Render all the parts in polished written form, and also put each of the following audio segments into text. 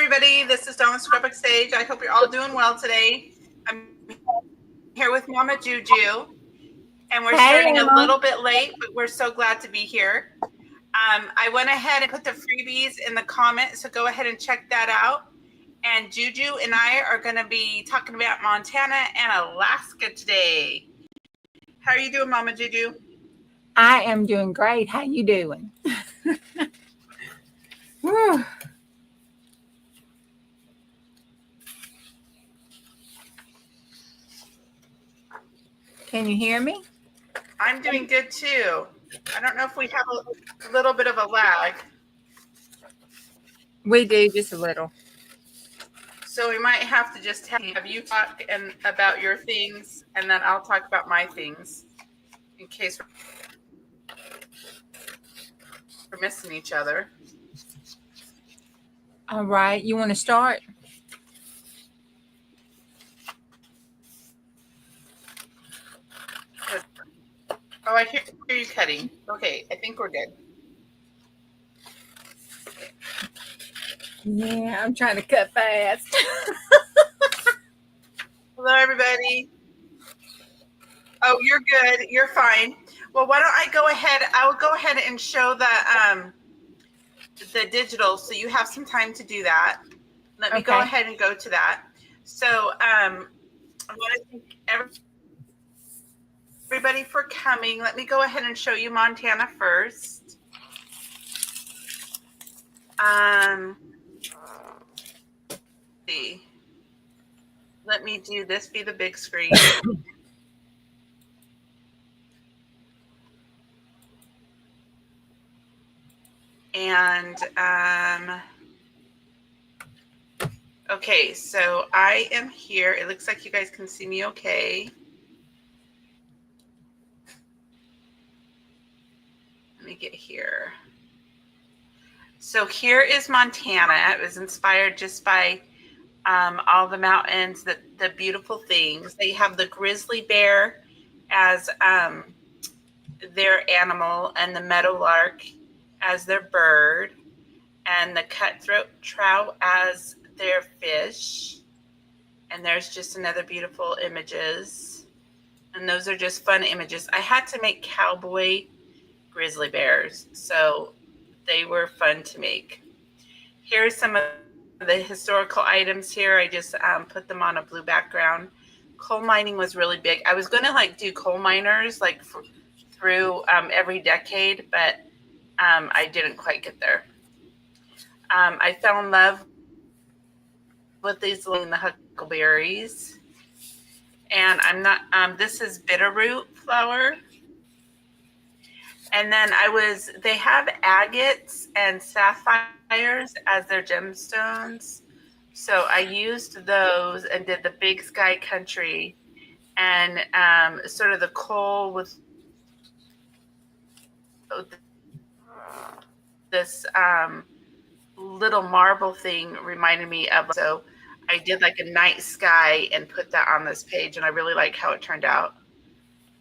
everybody. This is Donna Scrubbook Stage. I hope you're all doing well today. I'm here with Mama Juju, and we're starting a little bit late, but we're so glad to be here. I went ahead and put the freebies in the comments, so go ahead and check that out. And Juju and I are going to be talking about Montana and Alaska today. How are you doing, Mama Juju? I am doing great. How you doing? Can you hear me? I'm doing good too. I don't know if we have a little bit of a lag. We do, just a little. So we might have to just have you talk about your things, and then I'll talk about my things in case we're missing each other. All right. You want to start? Oh, I hear you cutting. Okay, I think we're good. Yeah, I'm trying to cut fast. Hello, everybody. Oh, you're good. You're fine. Well, why don't I go ahead? I will go ahead and show the digital, so you have some time to do that. Let me go ahead and go to that. So I want to thank everybody for coming. Let me go ahead and show you Montana first. See. Let me do this be the big screen. And okay, so I am here. It looks like you guys can see me okay. Let me get here. So here is Montana. It was inspired just by all the mountains, the beautiful things. They have the grizzly bear as their animal, and the meadowlark as their bird, and the cutthroat trout as their fish. And there's just another beautiful images. And those are just fun images. I had to make cowboy grizzly bears, so they were fun to make. Here's some of the historical items here. I just put them on a blue background. Coal mining was really big. I was going to do coal miners through every decade, but I didn't quite get there. I fell in love with these the huckleberries, and I'm not. This is bitterroot flower. And then they have agates and sapphires as their gemstones. So I used those and did the big sky country and sort of the coal with this little marble thing reminded me of. So I did a night sky and put that on this page, and I really like how it turned out.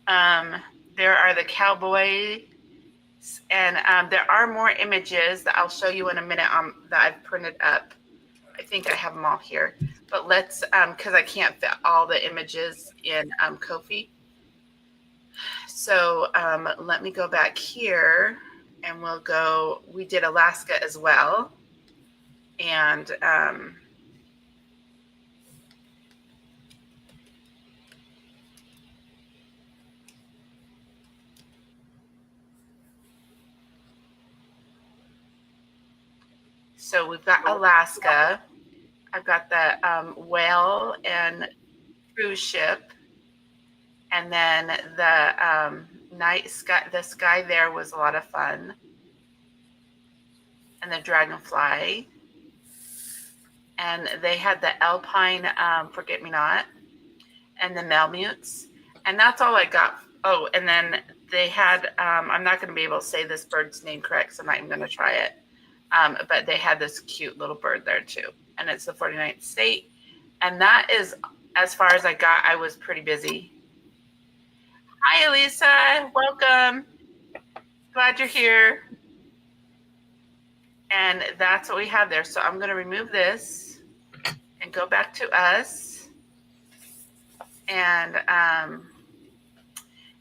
There are the cowboys. And there are more images that I'll show you in a minute that I've printed up. I think I have them all here. But let's, because I can't fit all the images in Ko-fi. So let me go back here, and we did Alaska as well. And so we've got Alaska. I've got the whale and cruise ship. And then the night sky, the sky there was a lot of fun. And the dragonfly. And they had the alpine forget-me-not and the malamutes. And that's all I got. Oh, and then they had, I'm not going to be able to say this bird's name correct, so I'm not even going to try it. But they had this cute little bird there too. And it's the 49th state. And that is, as far as I got, I was pretty busy. Hi, Elisa. Welcome. Glad you're here. And that's what we have there. So I'm going to remove this and go back to us. And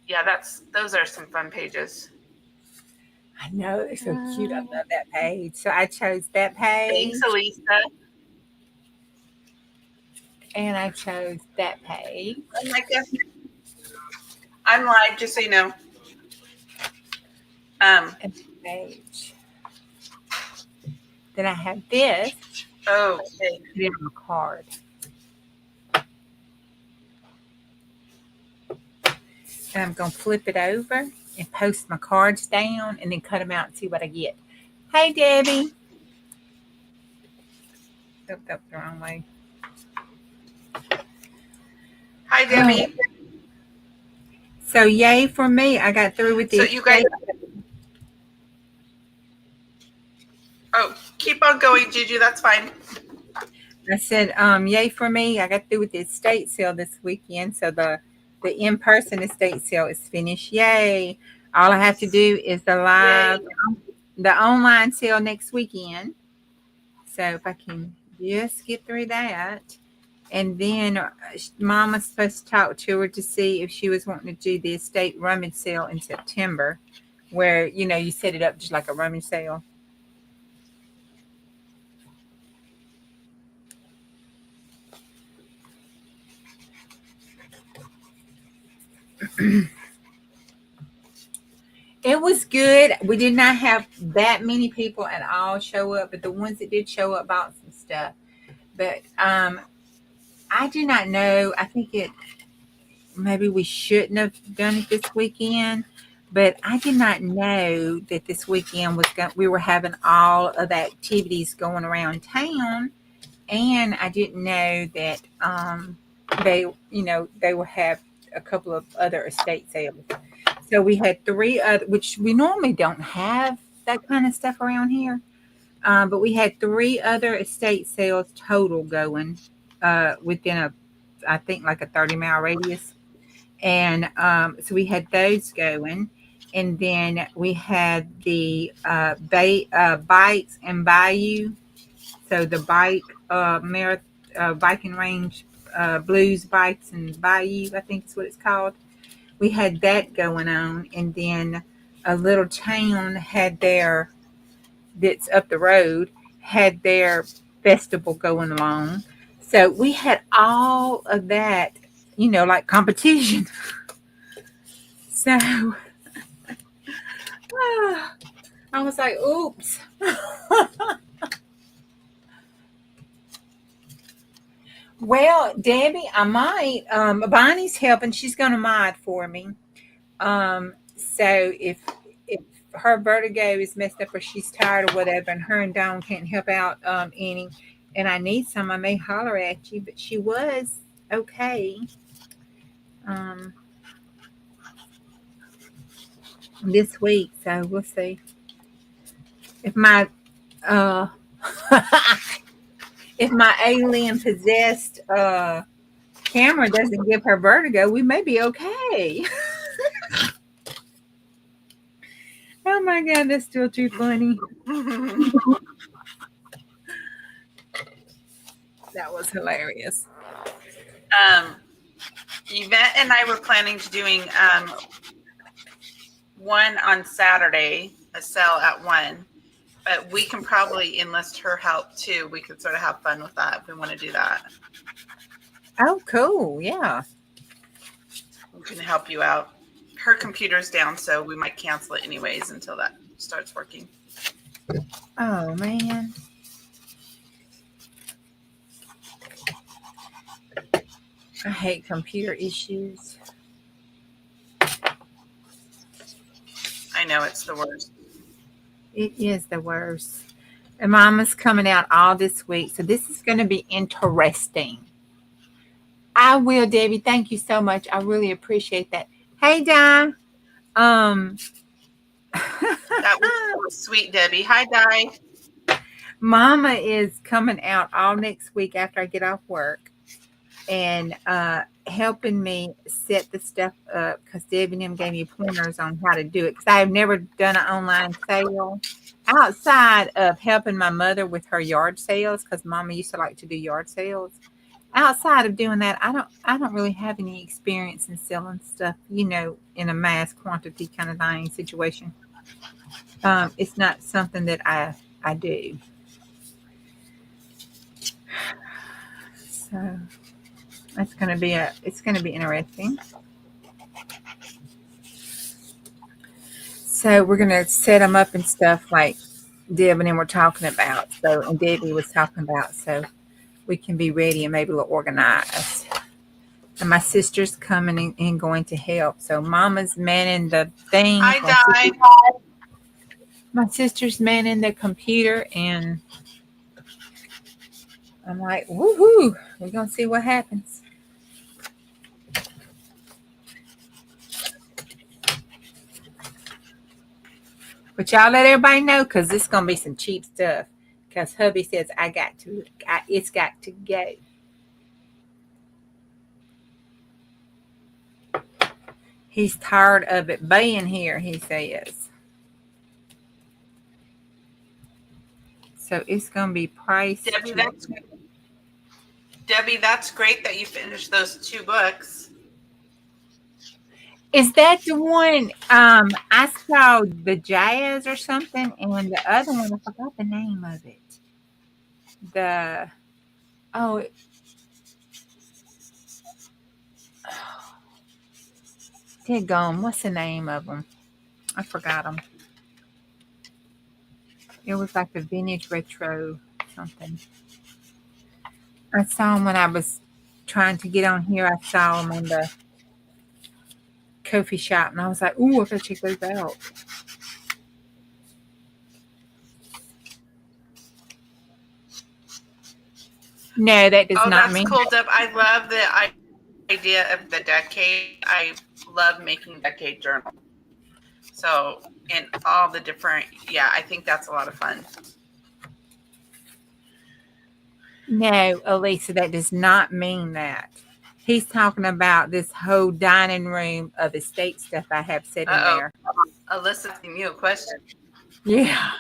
yeah, those are some fun pages. I know they're so cute. I love that page. So I chose that page, Thanks, Elisa. and I chose that page. Oh my goodness. I'm live, just so you know. And page. Then I have this. Okay. Put it on a card. And I'm going to flip it over and post my cards down and then cut them out and see what I get. Hey, Debbie. Oh, the wrong way. Hi, Debbie. So, yay for me. I got through with So this. you guys. Oh, keep on going, Juju. That's fine. I said, yay for me. I got through with the estate sale this weekend. So the in-person estate sale is finished. Yay. All I have to do is the online sale next weekend. So if I can just get through that. And then Mama's supposed to talk to her to see if she was wanting to do the estate rummage sale in September, where, you set it up just like a rummage sale. It was good. We did not have that many people at all show up, but the ones that did show up bought some stuff. But I do not know. I think maybe we shouldn't have done it this weekend, but I did not know that this weekend we were having all of the activities going around town, and I didn't know that they will have a couple of other estate sales. So we had 3 other, which we normally don't have that kind of stuff around here. But we had 3 other estate sales total going within I think like a 30-mile radius. And so we had those going. And then we had the bikes and bayou. So the biking range, blues bikes and bayou, I think is what it's called. We had that going on, and then a little town that's up the road had their festival going along. So we had all of that, like competition. So I was like, oops. Well, Debbie, I might. Bonnie's helping. She's going to mod for me. So if her vertigo is messed up or she's tired or whatever, and her and Dawn can't help out any, and I need some, I may holler at you. But she was okay. This week, so we'll see if my if my alien possessed camera doesn't give her vertigo, we may be okay. Oh my God, that's still too funny. That was hilarious. Yvette and I were planning to doing one on Saturday, a sale at 1. But we can probably enlist her help too. We could sort of have fun with that if we want to do that. Oh, cool. Yeah. We can help you out. Her computer's down, so we might cancel it anyways until that starts working. Oh, man. I hate computer issues. I know, it's the worst. It is the worst. And Mama's coming out all this week, so this is going to be interesting. I will, Debbie. Thank you so much. I really appreciate that. Hey, Di. That was so sweet, Debbie. Hi, Di. Mama is coming out all next week after I get off work. And helping me set the stuff up because Debbie and them gave me pointers on how to do it because I have never done an online sale outside of helping my mother with her yard sales because Mama used to like to do yard sales. Outside of doing that, I don't really have any experience in selling stuff, in a mass quantity kind of thing situation. It's not something that I do. So it's gonna be interesting. So we're gonna set them up and stuff like Deb and them were talking about. So and Debbie was talking about. So we can be ready and maybe we'll organize. And my sister's coming and going to help. So Mama's manning the things. I died. My sister's manning the computer, and I'm like, woohoo! We're gonna see what happens. But y'all let everybody know because this is gonna be some cheap stuff. Because hubby says it's got to go. He's tired of it being here, he says. So it's gonna be priced. Debbie, that's great that you finished those 2 books. Is that the one I saw the jazz or something, and the other one I forgot the name of it. The oh, they're gone. What's the name of them? I forgot them. It was like the vintage retro something. I saw them when I was trying to get on here. I saw them on the coffee shop, and I was like, "Ooh, I gotta check those out." No, that does not That's mean. cool, Deb. I love the idea of the decade. I love making decade journals. So, and all the different, I think that's a lot of fun. No, Elisa, that does not mean that. He's talking about this whole dining room of estate stuff I have set in there. Alyssa asking you a question. Yeah.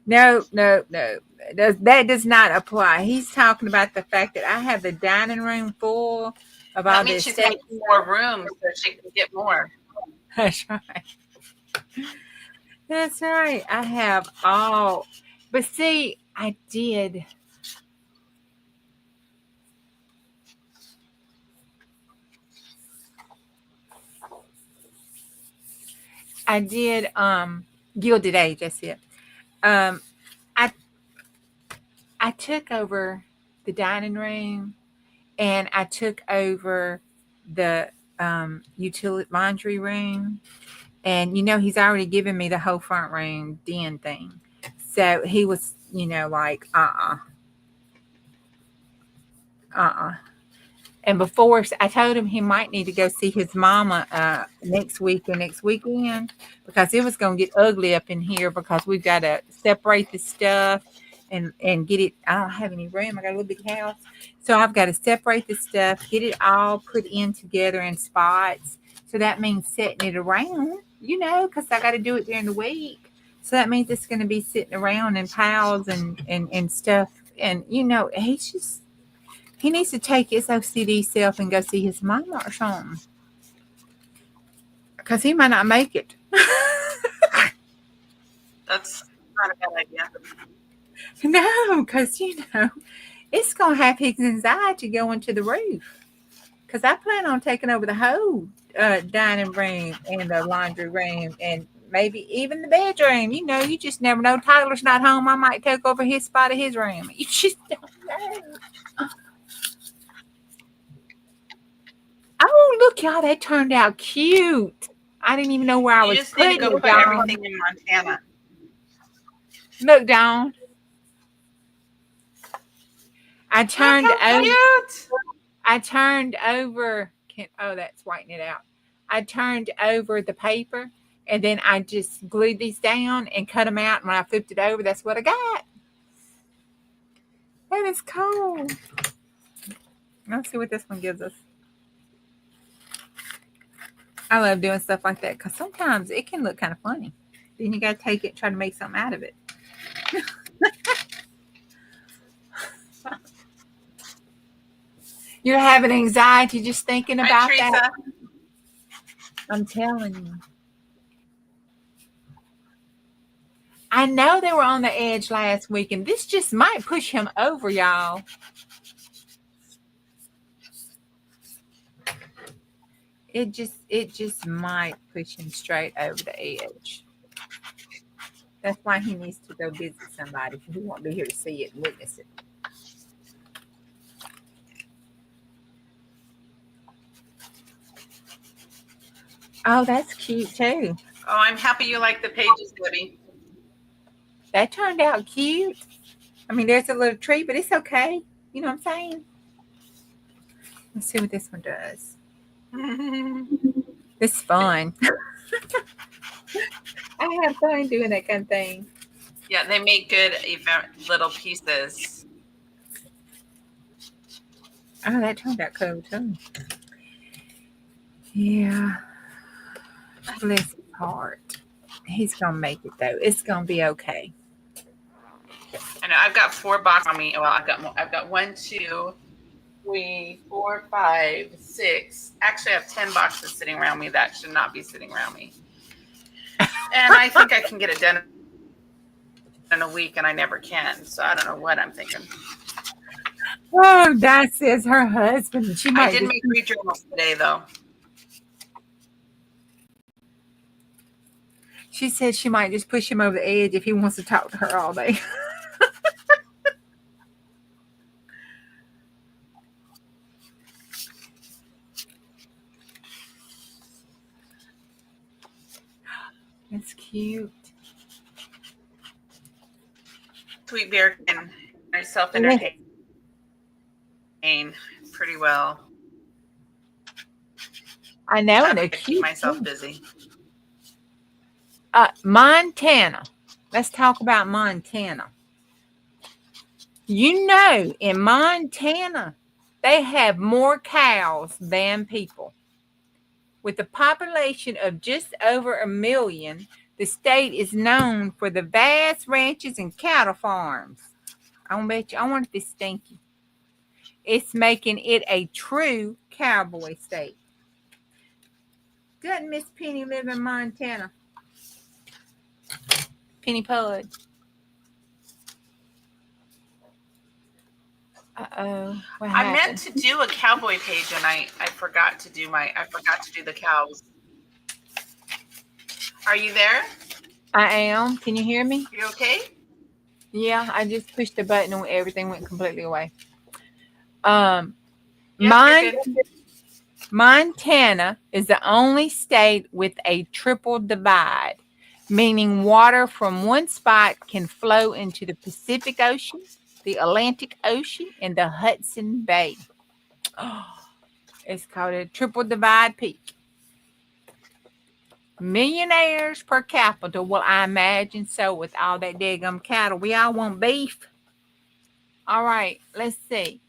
No. That does not apply. He's talking about the fact that I have the dining room full of all That means this she's stuff. making more rooms so she can get more. That's right. That's right. I have all, but see, I did. Gilded Age, that's it. Um I I took over the dining room and I took over the utility laundry room. And he's already given me the whole front room den thing. So he was, like, uh. And before I told him he might need to go see his mama next week or next weekend because it was going to get ugly up in here because we've got to separate the stuff and get it. I don't have any room. I got a little big house. So I've got to separate the stuff, get it all put in together in spots. So that means setting it around, because I got to do it during the week. So that means it's going to be sitting around in piles and stuff. And, he needs to take his OCD self and go see his mama or something. Because he might not make it. That's not a bad idea. No, because, it's going to have his anxiety going to the roof. Because I plan on taking over the whole dining room and the laundry room and maybe even the bedroom. You just never know. Tyler's not home. I might take over his spot of his room. You just don't know. Oh, look, y'all, that turned out cute. I didn't even know where I was just need to go putting it, put Dawn. everything in Montana. Look, Dawn. I turned over. That's whitening it out. I turned over the paper, and then I just glued these down and cut them out. And when I flipped it over, that's what I got. That is cool. Let's see what this one gives us. I love doing stuff like that because sometimes it can look kind of funny. Then you got to take it and try to make something out of it. You're having anxiety just thinking Hi, about Teresa. that. I'm telling you. I know they were on the edge last week, and this just might push him over, y'all. It just might push him straight over the edge. That's why he needs to go visit somebody, because he won't be here to see it and witness it. Oh, that's cute too. Oh, I'm happy you like the pages, Debbie. That turned out cute. I mean, there's a little tree, but it's okay. You know what I'm saying? Let's see what this one does. It's fun. I have fun doing that kind of thing. Yeah, they make good little pieces. Oh, that turned out cool too. Yeah. Bless his heart. He's gonna make it though. It's gonna be okay. I know I've got 4 boxes on me. Well, I've got 1, 2, 3, 4, 5, 6. Actually, I have 10 boxes sitting around me that should not be sitting around me. And I think I can get it done in a week, and I never can. So I don't know what I'm thinking. Oh, that says her husband. She might I did make 3 journals today, though. She said she might just push him over the edge if he wants to talk to her all day. That's cute. Sweet Bear can self-entertain pretty well. I know, and they're Keep cute. myself busy. Montana. Let's talk about Montana. You know, in Montana, they have more cows than people. With a population of just over 1 million, the state is known for the vast ranches and cattle farms. I bet you, I wonder if it's stinky. It's making it a true cowboy state. Doesn't Miss Penny live in Montana? Penny Pud. Uh-oh. I meant to do a cowboy page, and I forgot to do the cows. Are you there? I am. Can you hear me? You okay? Yeah, I just pushed the button and everything went completely away. Montana is the only state with a triple divide, meaning water from one spot can flow into the Pacific Ocean, the Atlantic Ocean, and the Hudson Bay. Oh, it's called a triple divide peak. Millionaires per capita. Well, I imagine so with all that daggum cattle. We all want beef. All right, let's see.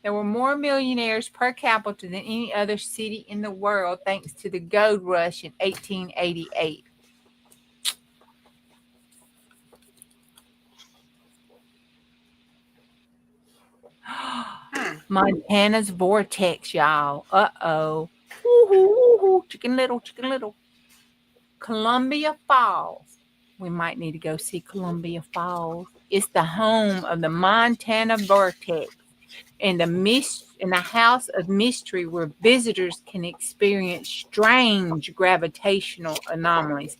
There were more millionaires per capita than any other city in the world thanks to the gold rush in 1888. Montana's vortex, y'all. Uh-oh. Woo-hoo, chicken little, chicken little. Columbia Falls. We might need to go see Columbia Falls. It's the home of the Montana vortex and the house of mystery where visitors can experience strange gravitational anomalies.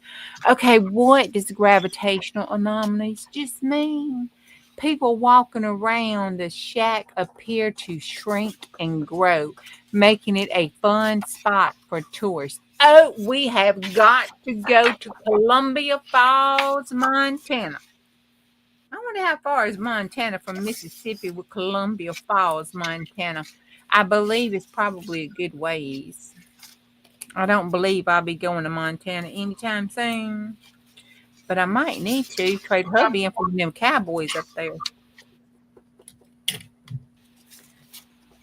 Okay, what does gravitational anomalies just mean? People walking around the shack appear to shrink and grow, making it a fun spot for tourists. Oh, we have got to go to Columbia Falls, Montana. I wonder how far is Montana from Mississippi with Columbia Falls, Montana. I believe it's probably a good ways. I don't believe I'll be going to Montana anytime soon. But I might need to trade hubby in for them cowboys up there.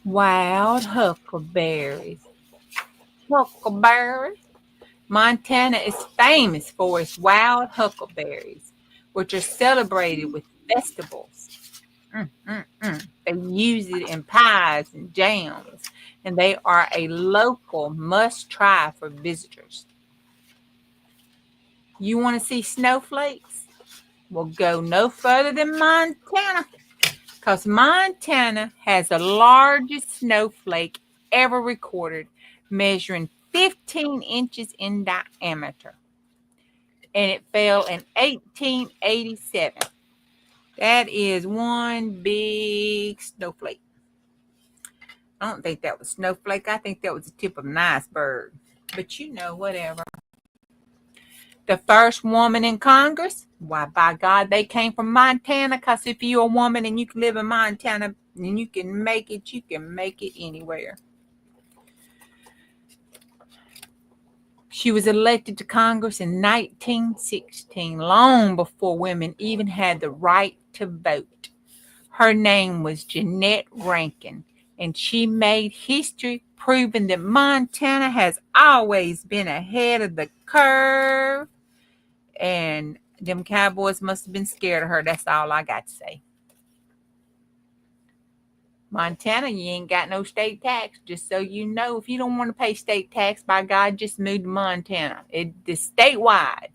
Wild huckleberries. Huckleberries. Montana is famous for its wild huckleberries, which are celebrated with festivals. They use it in pies and jams, and they are a local must try for visitors. You want to see snowflakes? Well, go no further than Montana, because Montana has the largest snowflake ever recorded, measuring 15 inches in diameter. And it fell in 1887. That is one big snowflake. I don't think that was snowflake. I think that was the tip of an iceberg. But whatever. The first woman in Congress, why, by God, they came from Montana. Because if you're a woman and you can live in Montana and you can make it anywhere. She was elected to Congress in 1916, long before women even had the right to vote. Her name was Jeanette Rankin, and she made history, proving that Montana has always been ahead of the curve. And them cowboys must have been scared of her. That's all I got to say. Montana, you ain't got no state tax, just so you know. If you don't want to pay state tax, by God, just move to Montana. It's statewide.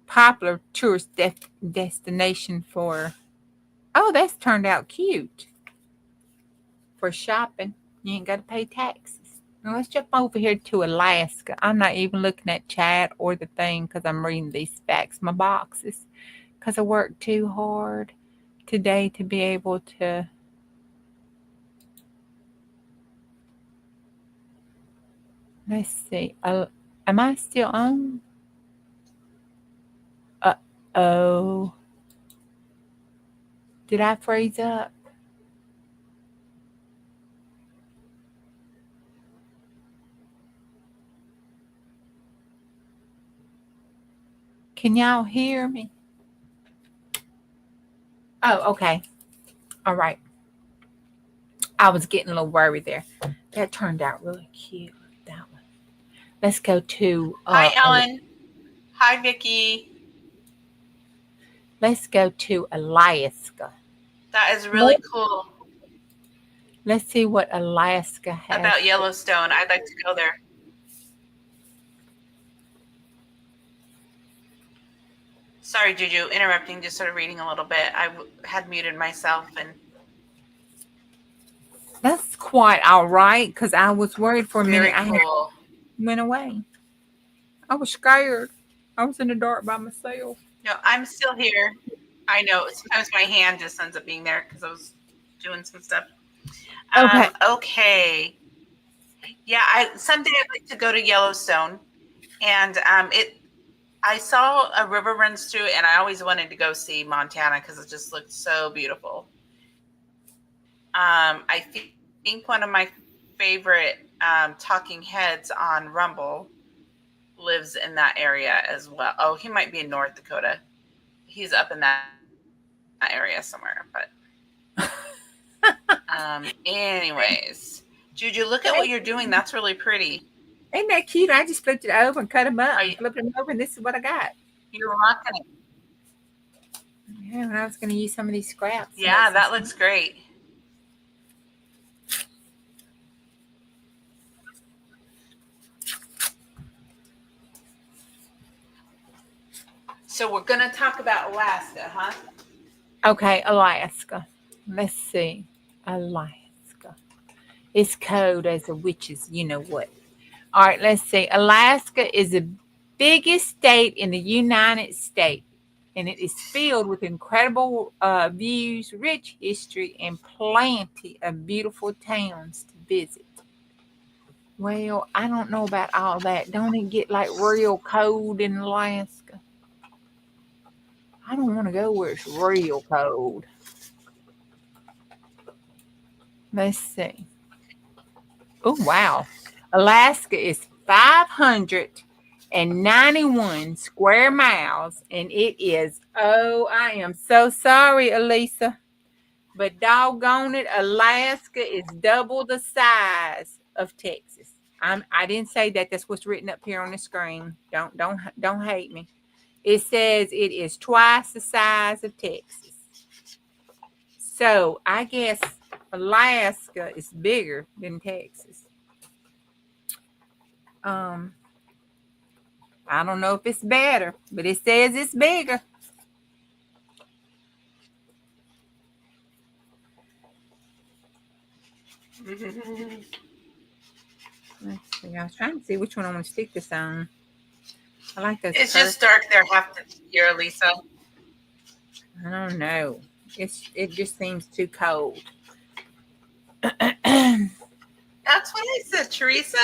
Popular tourist destination for, oh, that's turned out cute. For shopping, you ain't got to pay taxes. Now let's jump over here to Alaska. I'm not even looking at chat or the thing because I'm reading these facts, my boxes, because I worked too hard today to be able to. Let's see. Am I still on? Oh. Did I freeze up? Can y'all hear me? Oh, okay. All right. I was getting a little worried there. That turned out really cute. That one. Let's go to. Hi, Ellen. Hi, Vicki. Let's go to Alaska. That is really cool. Let's see what Alaska has. About Yellowstone. I'd like to go there. Sorry, Juju, interrupting, just sort of reading a little bit. I had muted myself and. That's quite all right, because I was worried for a minute. Very cool. I went away. I was scared. I was in the dark by myself. No, I'm still here. I know. Sometimes my hand just ends up being there because I was doing some stuff. Okay. Yeah, someday I'd like to go to Yellowstone, and I saw a river runs through it, and I always wanted to go see Montana because it just looked so beautiful. I think one of my favorite talking heads on Rumble lives in that area as well. Oh, he might be in North Dakota. He's up in that area somewhere. But anyways, Juju, look at what you're doing. That's really pretty. Ain't that cute? I just flipped it over and cut them up. Flipped them over, and this is what I got. You're rocking it. Yeah, and I was going to use some of these scraps. Yeah, that looks great. So we're going to talk about Alaska, huh? Okay, Alaska. Let's see. Alaska. It's cold as a witch's, you know what. All right, let's see. Alaska is the biggest state in the United States, and it is filled with incredible views, rich history, and plenty of beautiful towns to visit. Well, I don't know about all that. Don't it get like real cold in Alaska? I don't want to go where it's real cold. Let's see. Oh, wow. Alaska is 591 square miles, and it is, oh, I am so sorry, Elisa. But doggone it, Alaska is double the size of Texas. I didn't say that. That's what's written up here on the screen. Don't hate me. It says it is twice the size of Texas. So I guess Alaska is bigger than Texas. Um, I don't know if it's better, but it says it's bigger. Let's see. I was trying to see which one I want to stick this on. I like those. It's just dark there half the year, Lisa. I don't know. It just seems too cold. That's what I said, Teresa.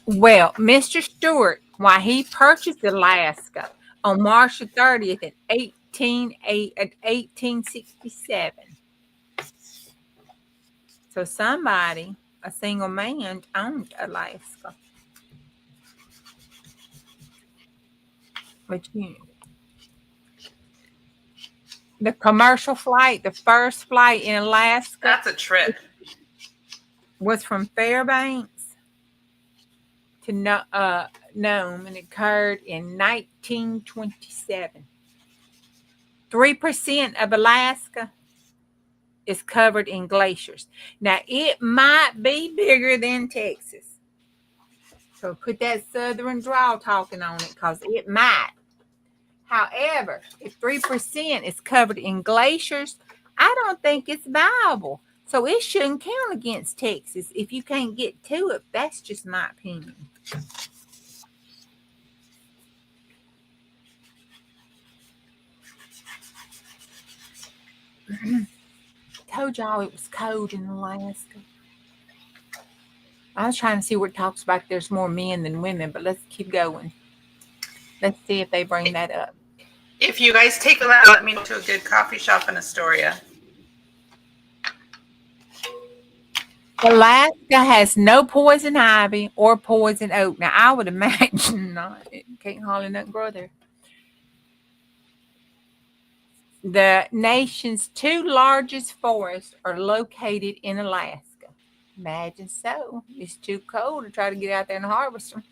Well, Mr. Stewart, why he purchased Alaska on March the 30th at 1867. So somebody, a single man, owned Alaska. But the commercial flight, the first flight in Alaska, That's a trip. was from Fairbanks to Nome, and it occurred in 1927. 3% of Alaska is covered in glaciers. Now, it might be bigger than Texas. So put that southern drawl talking on it, because it might. However, if 3% is covered in glaciers, I don't think it's viable. So it shouldn't count against Texas if you can't get to it. That's just my opinion. Told y'all it was cold in Alaska. I was trying to see where it talks about there's more men than women, but let's keep going. Let's see if they bring that up. If you guys take a look, let me go to a good coffee shop in Astoria. Alaska has no poison ivy or poison oak. Now, I would imagine not. It can't hardly nothing grow there. The nation's two largest forests are located in Alaska. Imagine so. It's too cold to try to get out there and harvest them.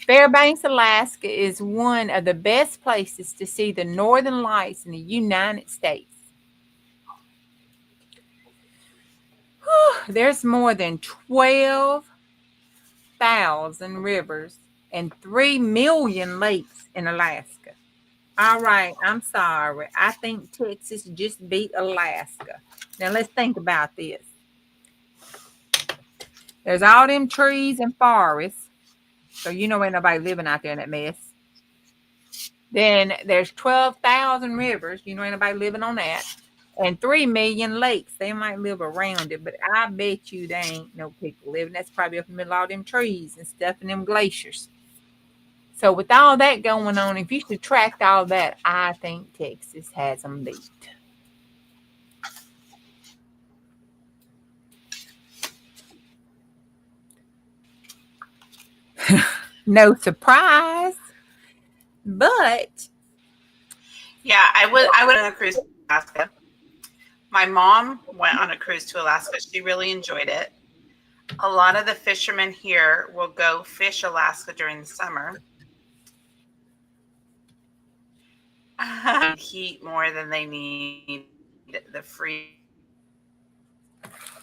Fairbanks, Alaska is one of the best places to see the northern lights in the United States. There's more than 12,000 rivers and 3 million lakes in Alaska. All right, I'm sorry. I think Texas just beat Alaska. Now let's think about this. There's all them trees and forests, so you know ain't nobody living out there in that mess. Then there's 12,000 rivers, you know ain't nobody living on that. And 3 million lakes. They might live around it, but I bet you there ain't no people living. That's probably up in the middle of all them trees and stuff and them glaciers. So with all that going on, if you subtract all that, I think Texas has them beat. No surprise, but Yeah, I would on a cruise to Alaska. My mom went on a cruise to Alaska. She really enjoyed it. A lot of the fishermen here will go fish Alaska during the summer. Heat more than they need. The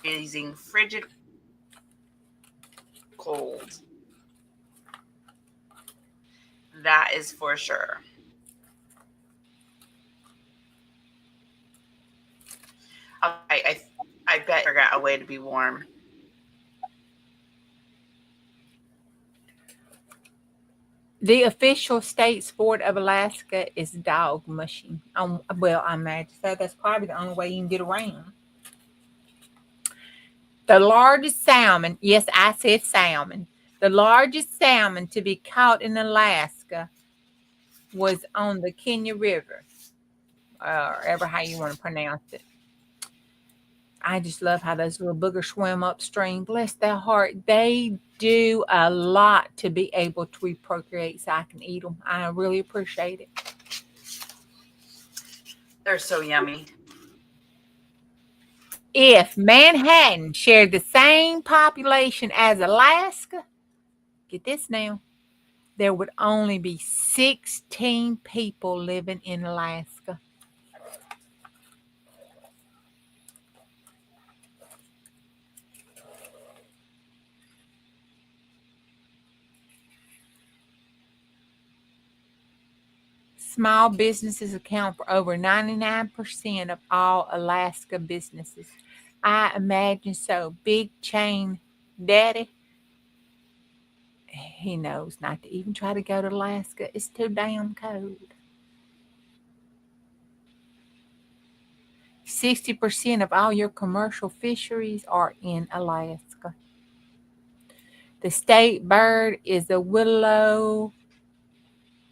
freezing, frigid cold. That is for sure. I bet I forgot a way to be warm. the official state sport of Alaska is dog mushing. Well, I imagine so. That's probably the only way you can get around. The largest salmon, yes, I said salmon. The largest salmon to be caught in Alaska was on the Kenya River, or ever how you want to pronounce it. I just love how those little boogers swim upstream. Bless their heart. They do a lot to be able to reprocreate so I can eat them. I really appreciate it. They're so yummy. If Manhattan shared the same population as Alaska, get this now, there would only be 16 people living in Alaska. Small businesses account for over 99% of all Alaska businesses. I imagine so. Big chain daddy, he knows not to even try to go to Alaska. It's too damn cold. 60% of all your commercial fisheries are in Alaska. The state bird is the willow.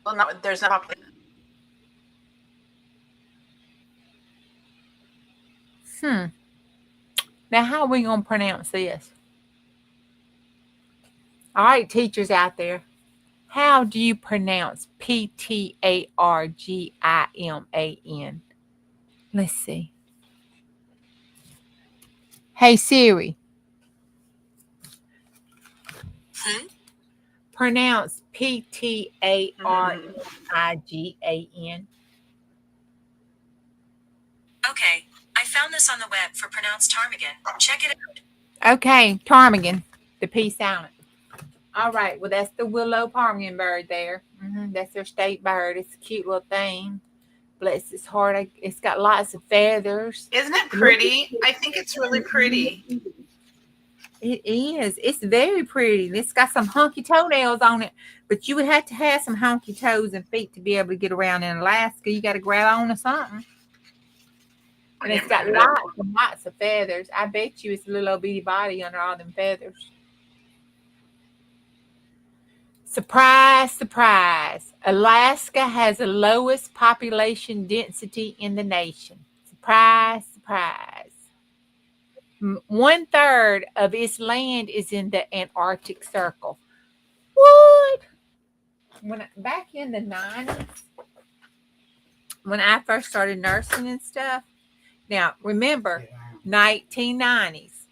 Well, no, there's no population. Hmm. Now, how are we going to pronounce this? All right, teachers out there, how do you pronounce Ptargiman? Let's see. Hey Siri, pronounce Ptarmigan. Okay, I found this on the web for pronounced ptarmigan. Check it out. Okay, ptarmigan, the P silent. All right, well, that's the willow ptarmigan bird there. That's their state bird. It's a cute little thing. Bless its heart. It's got lots of feathers. Isn't it pretty? I think it's really pretty. It is. It's very pretty. It's got some hunky toenails on it, but you would have to have some hunky toes and feet to be able to get around in Alaska. You got to grab on to something. And it's got lots and lots of feathers. I bet you it's a little bitty body under all them feathers. Surprise, surprise. Alaska has the lowest population density in the nation. Surprise, surprise. 1/3 of its land is in the Antarctic Circle. What? Back in the 90s, when I first started nursing and stuff, now remember, 1990s,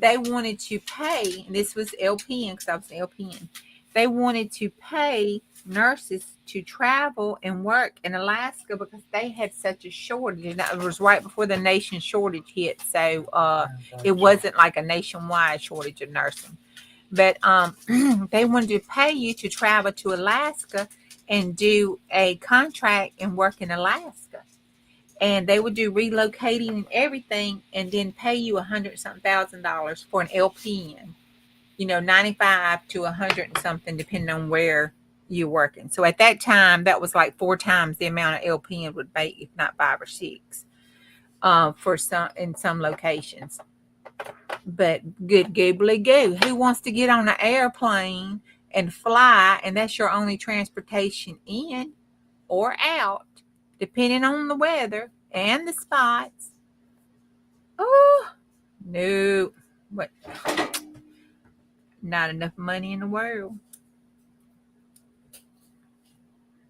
they wanted to pay, and this was LPN because I was an LPN, they wanted to pay nurses to travel and work in Alaska because they had such a shortage. And that was right before the nation shortage hit. So it wasn't like a nationwide shortage of nursing. But they wanted to pay you to travel to Alaska and do a contract and work in Alaska. And they would do relocating and everything and then pay you $100-something thousand for an LPN. 95 to 100 and something, depending on where you're working. So at that time, that was like 4 times the amount of LPN would make, if not 5 or 6, for some in some locations. But good goobly goo. Who wants to get on an airplane and fly, and that's your only transportation in or out, depending on the weather and the spots? Oh, no. What? Not enough money in the world.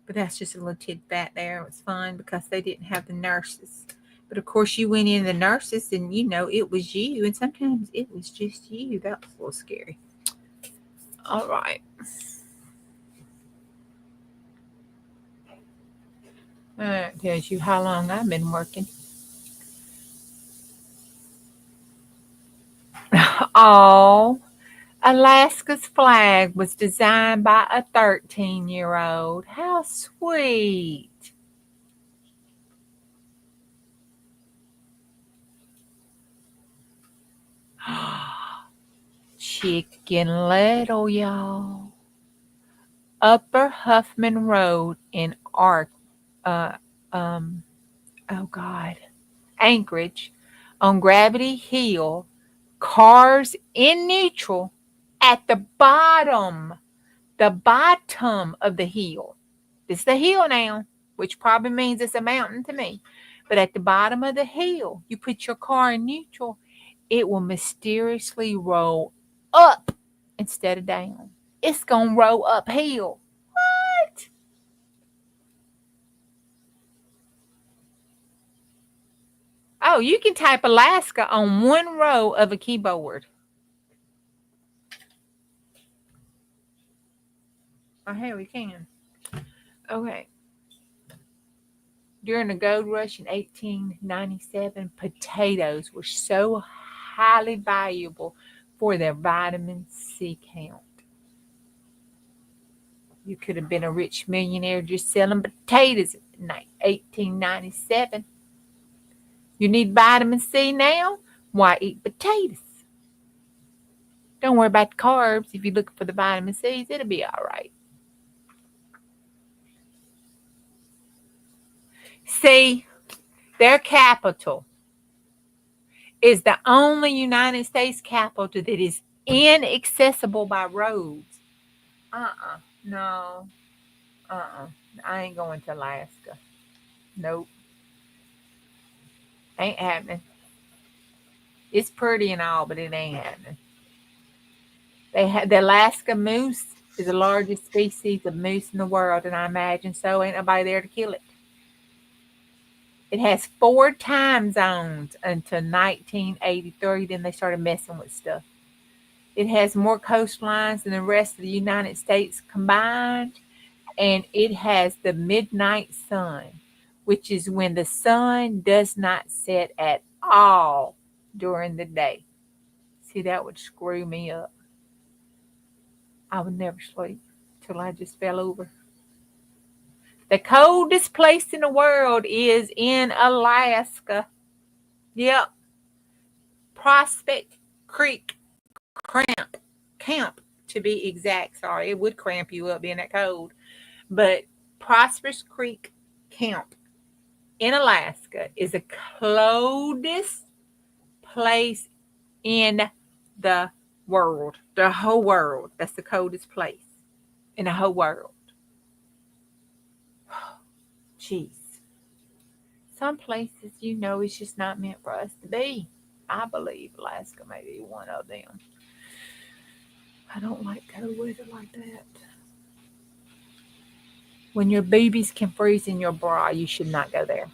But that's just a little tidbit there. It was fun because they didn't have the nurses. But of course, you went in the nurses and it was you. And sometimes it was just you. That was a little scary. All right. That tells you how long I've been working. Oh, Alaska's flag was designed by a 13-year-old. How sweet. Chicken Little, y'all. Upper Huffman Road in uh, um, oh God, Anchorage, on Gravity Hill. Cars in neutral at the bottom of the hill. This is the hill now, which probably means it's a mountain to me. But at the bottom of the hill, you put your car in neutral, it will mysteriously roll up instead of down. It's going to roll uphill. What? Oh, you can type Alaska on one row of a keyboard. Oh, hell, we can. Okay. During the gold rush in 1897, potatoes were so highly valuable for their vitamin C count. You could have been a rich millionaire just selling potatoes in 1897. You need vitamin C now? Why eat potatoes? Don't worry about the carbs. If you're looking for the vitamin C's, it'll be all right. See, their capital is the only United States capital that is inaccessible by roads. No. I ain't going to Alaska. Nope. Ain't happening. It's pretty and all, but it ain't happening. The Alaska moose is the largest species of moose in the world, and I imagine so. Ain't nobody there to kill it. It has 4 time zones until 1983. Then they started messing with stuff. It has more coastlines than the rest of the United States combined, and it has the midnight sun, which is when the sun does not set at all during the day. See, that would screw me up. I would never sleep till I just fell over. The coldest place in the world is in Alaska. Yep. Prospect Creek Camp to be exact. Sorry, it would cramp you up being that cold. But Prosperous Creek Camp in Alaska is the coldest place in the world. The whole world. That's the coldest place in the whole world. Jeez. Some places, it's just not meant for us to be. I believe Alaska may be one of them. I don't like cold weather like that. When your boobies can freeze in your bra, you should not go there.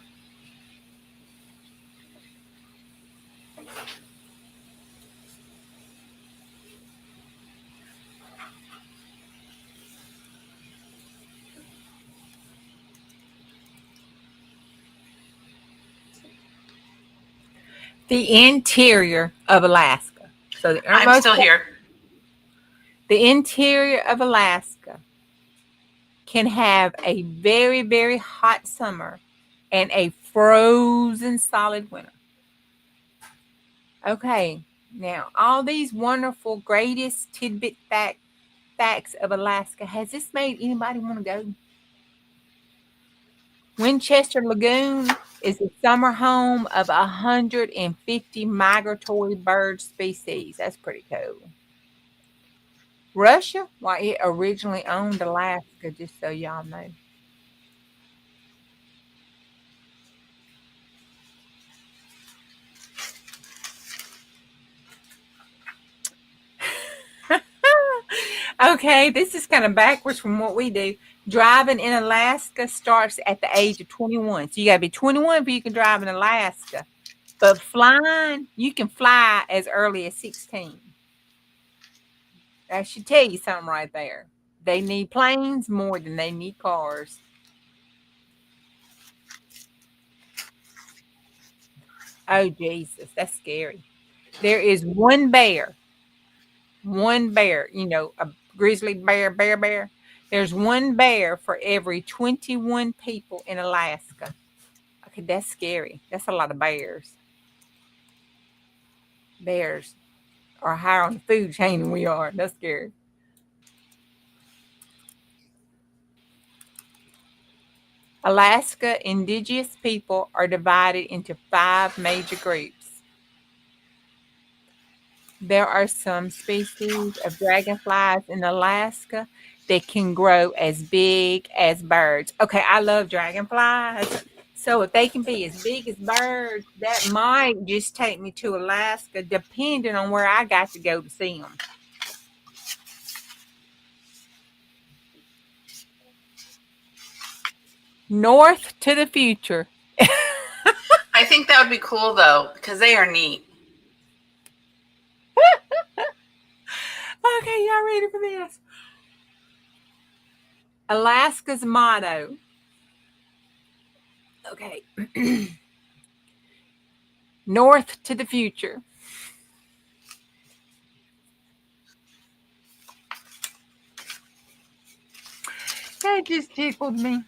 The interior of Alaska. So I'm still here. The interior of Alaska can have a very, very hot summer and a frozen solid winter. Okay, now all these wonderful, greatest tidbit facts of Alaska. Has this made anybody want to go? Winchester Lagoon is the summer home of 150 migratory bird species. That's pretty cool. Russia, well, it originally owned Alaska, just so y'all know. Okay, this is kind of backwards from what we do. Driving in Alaska starts at the age of 21. So you got to be 21 before you can drive in Alaska. But flying, you can fly as early as 16. That should tell you something right there. They need planes more than they need cars. Oh, Jesus, that's scary. There is one bear, a grizzly bear. There's one bear for every 21 people in Alaska. Okay, that's scary. That's a lot of bears. Bears are higher on the food chain than we are. That's scary. Alaska indigenous people are divided into 5 major groups. There are some species of dragonflies in Alaska that can grow as big as birds. Okay, I love dragonflies. So if they can be as big as birds, that might just take me to Alaska, depending on where I got to go to see them. North to the future. I think that would be cool though, because they are neat. Okay, y'all ready for this? Alaska's motto. Okay. North to the future. That just tickled me.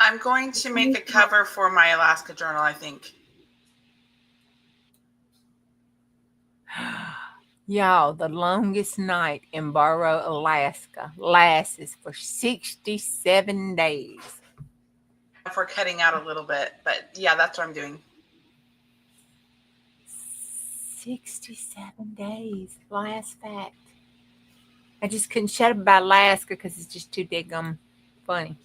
I'm going to make a cover for my Alaska journal, I think. Y'all, the longest night in Barrow, Alaska lasts for 67 days. If we're cutting out a little bit, but yeah, that's what I'm doing. 67 days. Last fact. I just couldn't shut up about Alaska because it's just too daggum funny.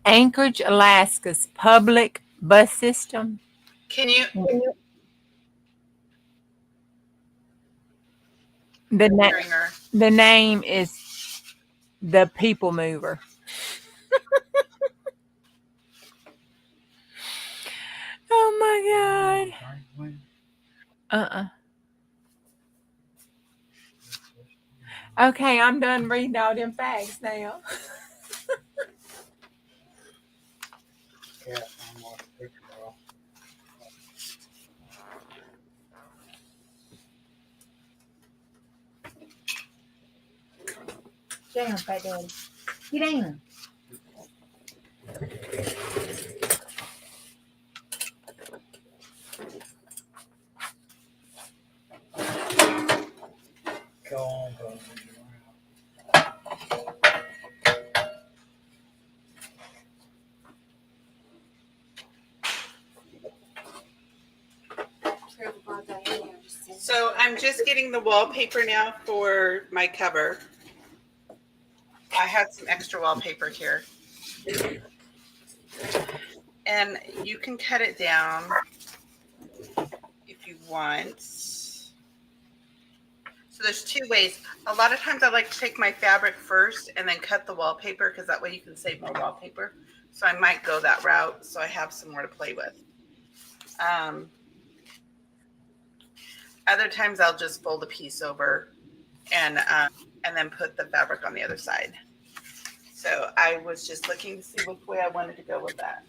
Anchorage, Alaska's public bus system. Can you? The name is the People Mover. Oh my God. Okay, I'm done reading all them facts now. Down, Fat Daddy. Get down. So I'm just getting the wallpaper now for my cover. I had some extra wallpaper here. And you can cut it down if you want. So there's two ways. A lot of times I like to take my fabric first and then cut the wallpaper because that way you can save more wallpaper. So I might go that route so I have some more to play with. Other times I'll just fold a piece over and then put the fabric on the other side. So I was just looking to see which way I wanted to go with that.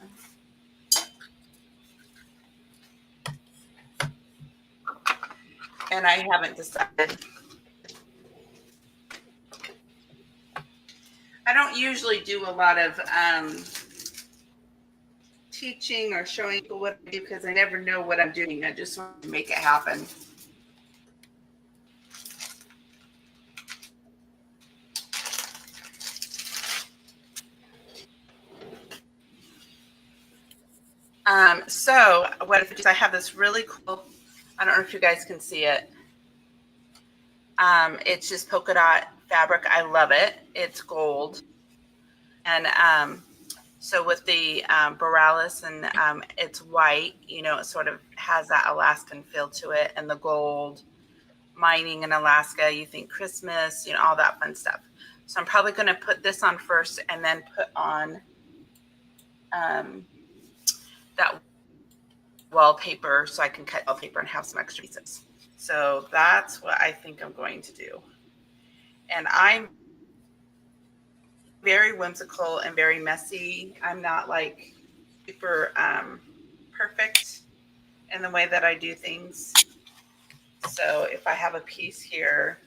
And I haven't decided. I don't usually do a lot of teaching or showing people what I do because I never know what I'm doing. I just want to make it happen. So what if I have this really cool, I don't know if you guys can see it. It's just polka dot fabric. I love it. It's gold. And so with the Borealis and it's white, you know, it sort of has that Alaskan feel to it. And the gold, mining in Alaska, you think Christmas, you know, all that fun stuff. So I'm probably going to put this on first and then put on that wallpaper so I can cut wallpaper and have some extra pieces. So that's what I think I'm going to do. And I'm very whimsical and very messy. I'm not like super perfect in the way that I do things. So if I have a piece here,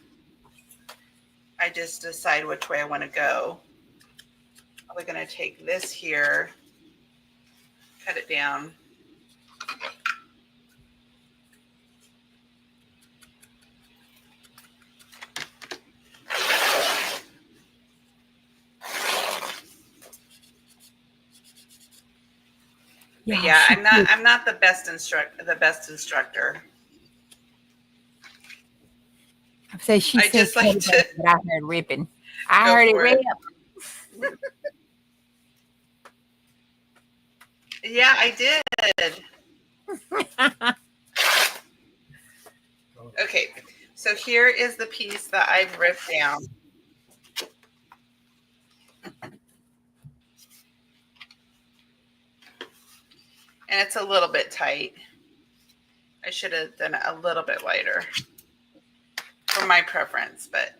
I just decide which way I want to go. We're going to take this here, cut it down. But Yeah, yeah, she did. I'm not the best instructor. So she I said just cut like it back, to but I heard ripping. I go heard it for rip. it. Yeah, I did. Okay, so here is the piece that I've ripped down. And it's a little bit tight. I should have done it a little bit lighter for my preference, but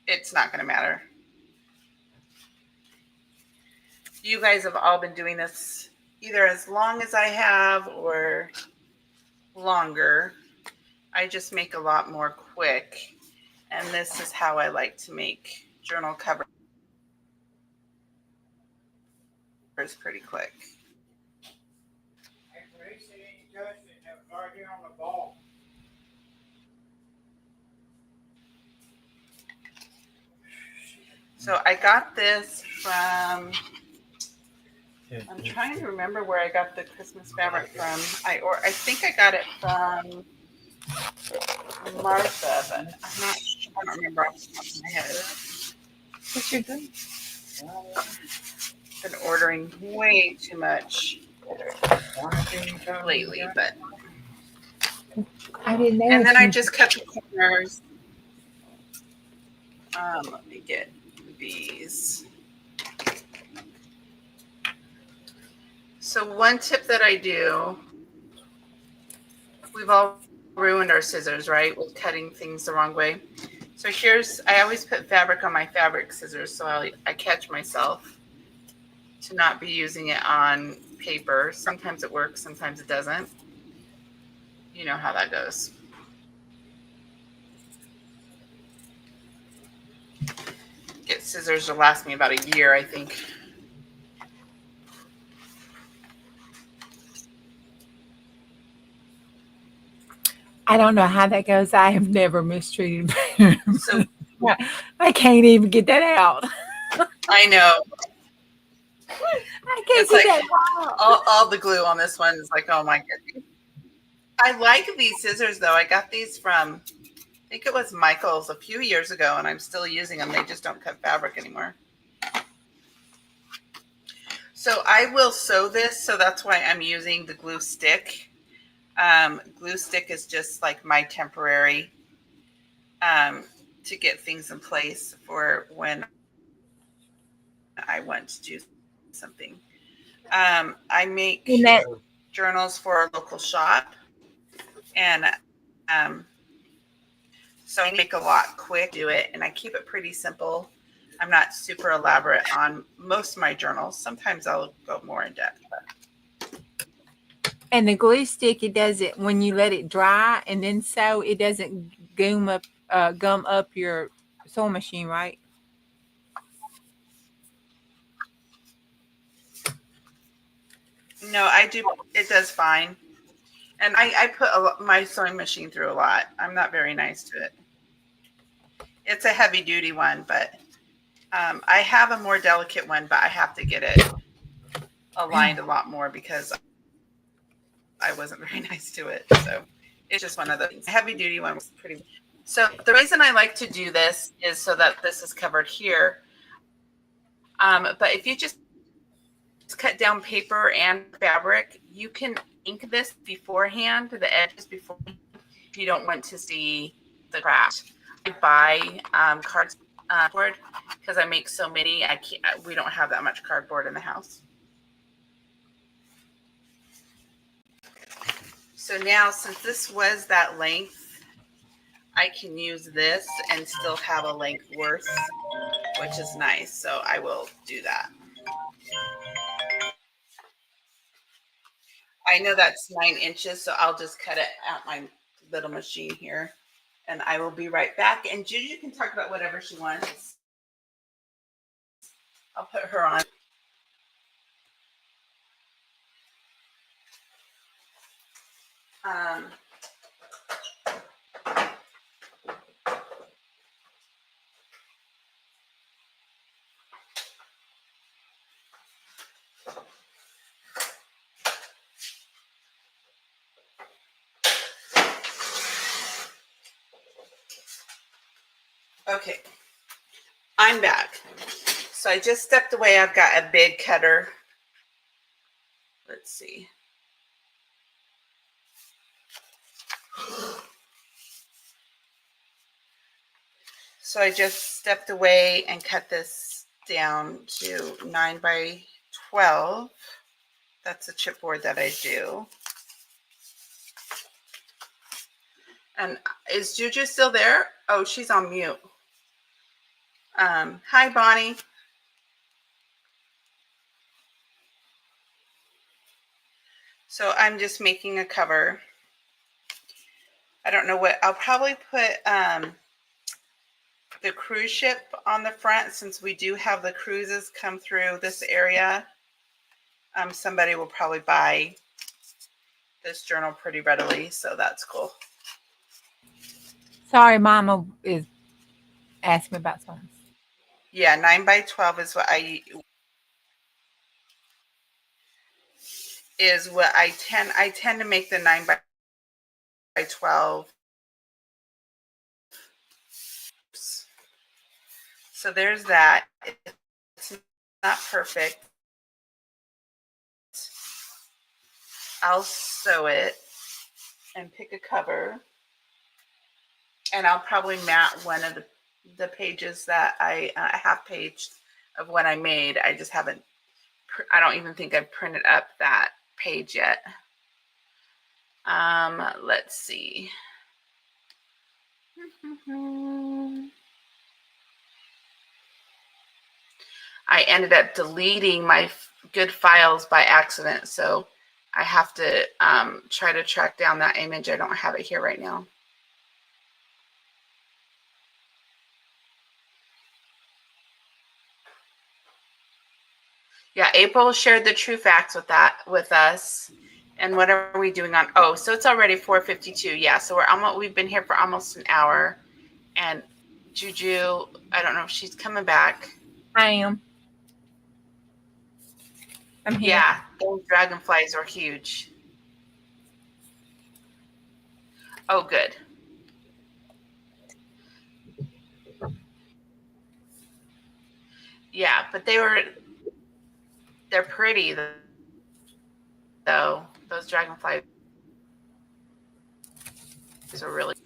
it's not going to matter. You guys have all been doing this either as long as I have or longer. I just make a lot more quick. And this is how I like to make journal covers pretty quick. So I got this from, I'm trying to remember where I got the Christmas fabric from. I think I got it from Martha, but I don't remember off the top of my head. What's your drink? Been ordering way too much lately, but I didn't know. and then I She, just cut the corners. Let me get these. So one tip that I do, we've all ruined our scissors, right? With cutting things the wrong way. So I always put fabric on my fabric scissors so I catch myself to not be using it on paper. Sometimes it works, sometimes it doesn't. You know how that goes. Get scissors to last me about a year, I think. I don't know how that goes. I have never mistreated. So I can't even get that out. I know I can't it's get like that out. all the glue on this one is like, oh my goodness. I like these scissors though. I got these from, I think it was Michael's a few years ago, and I'm still using them. They just don't cut fabric anymore. So I will sew this, so that's why I'm using the glue stick. Glue stick is just like my temporary to get things in place for when I want to do something. I make And that journals for a local shop, and so I make a lot quick, do it, and I keep it pretty simple. I'm not super elaborate on most of my journals. Sometimes I'll go more in depth. and the glue stick, it does it when you let it dry and then sew. It doesn't gum up your sewing machine, right? No, I do. It does fine. And I put my sewing machine through a lot. I'm not very nice to it. It's a heavy duty one, but I have a more delicate one, but I have to get it aligned a lot more because I wasn't very nice to it. So it's just one of those. Heavy duty one was pretty. So the reason I like to do this is so that this is covered here. But if you just cut down paper and fabric, you can ink this beforehand, the edges before. If you don't want to see the craft. I buy cardboard because I make so many. We don't have that much cardboard in the house. So now, since this was that length, I can use this and still have a length worth, which is nice. So I will do that. I know that's 9 inches, so I'll just cut it at my little machine here. And I will be right back. And Juju can talk about whatever she wants. I'll put her on. Um, Okay, I'm back. So I just stepped away. I've got a big cutter. Let's see. So I just stepped away and cut this down to 9 by 12. That's a chipboard that I do. And is Juju still there? Oh, she's on mute. Hi, Bonnie. So I'm just making a cover. I don't know what, I'll probably put the cruise ship on the front since we do have the cruises come through this area. Somebody will probably buy this journal pretty readily, so that's cool. Sorry, Mama is asking me about something. Yeah, 9 by 12 is what I tend to make the 9 by 12. So there's that. It's not perfect. I'll sew it and pick a cover, and I'll probably mat one of the pages that I half page of what I made. I just haven't. I don't even think I've printed up that page yet. Let's see. I ended up deleting my good files by accident, so I have to try to track down that image. I don't have it here right now. Yeah, April shared the true facts with us. And what are we doing on? Oh, so it's already 4:52. Yeah, so we've been here for almost an hour. And Juju, I don't know if she's coming back. I am. I'm here. Yeah, those dragonflies are huge. Oh, good. Yeah, but they're pretty though. Those dragonflies are really.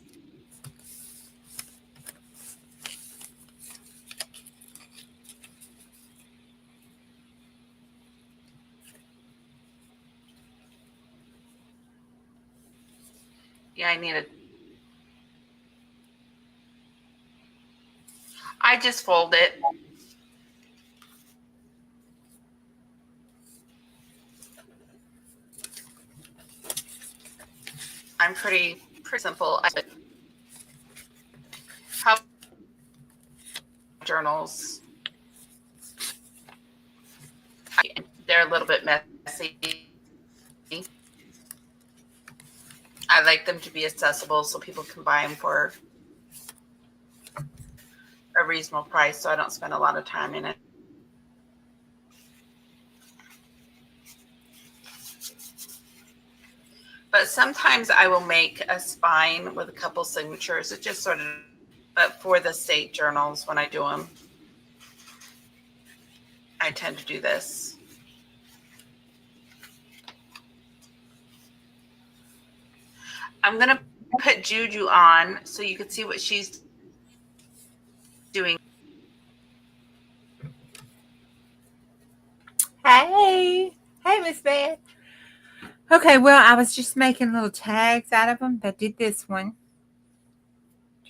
Yeah, I just fold it. I'm pretty simple. How journals? They're a little bit messy. I like them to be accessible so people can buy them for a reasonable price, so I don't spend a lot of time in it. But sometimes I will make a spine with a couple signatures. It just sort of, but for the state journals, when I do them, I tend to do this. I'm going to put Juju on so you can see what she's doing. Hey, Miss Beth. Okay, well, I was just making little tags out of them. I did this one.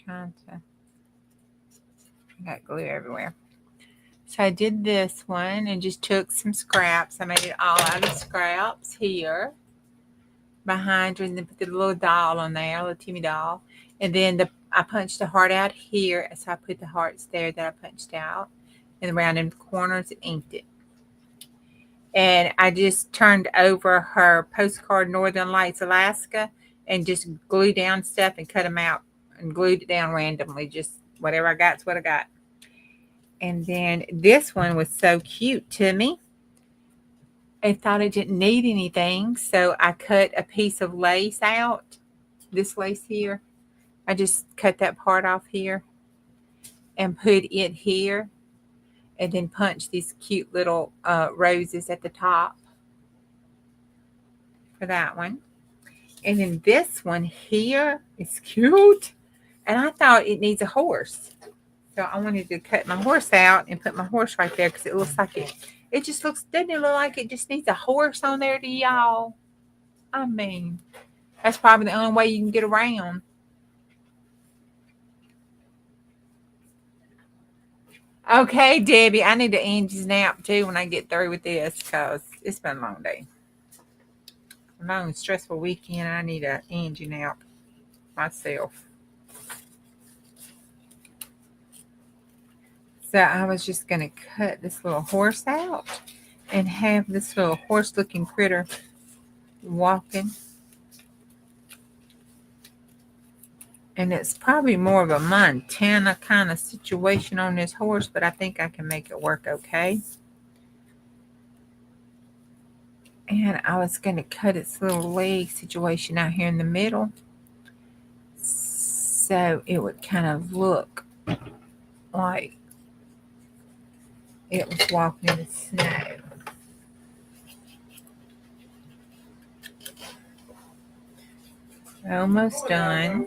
I got glue everywhere. So I did this one and just took some scraps. I made it all out of scraps here behind her, and then put the little doll on there, little Timmy doll. And then I punched the heart out here. So I put the hearts there that I punched out. And around in the corners, inked it. And I just turned over her postcard Northern Lights Alaska and just glued down stuff and cut them out and glued it down randomly. Just whatever I got is what I got. And then this one was so cute to me. I thought it didn't need anything, so I cut a piece of lace out. This lace here. I just cut that part off here. and put it here, and then punch these cute little roses at the top for that one. And then this one here is cute. And I thought it needs a horse. So I wanted to cut my horse out and put my horse right there because it looks like it just looks, doesn't it look like it just needs a horse on there to y'all? I mean, that's probably the only way you can get around. Okay, Debbie, I need to Angie's nap too when I get through with this because it's been a long day. A long, stressful weekend. I need a Angie nap myself. So I was just going to cut this little horse out and have this little horse-looking critter walking. And it's probably more of a Montana kind of situation on this horse, but I think I can make it work okay. And I was going to cut its little leg situation out here in the middle, so it would kind of look like it was walking in the snow. Almost done.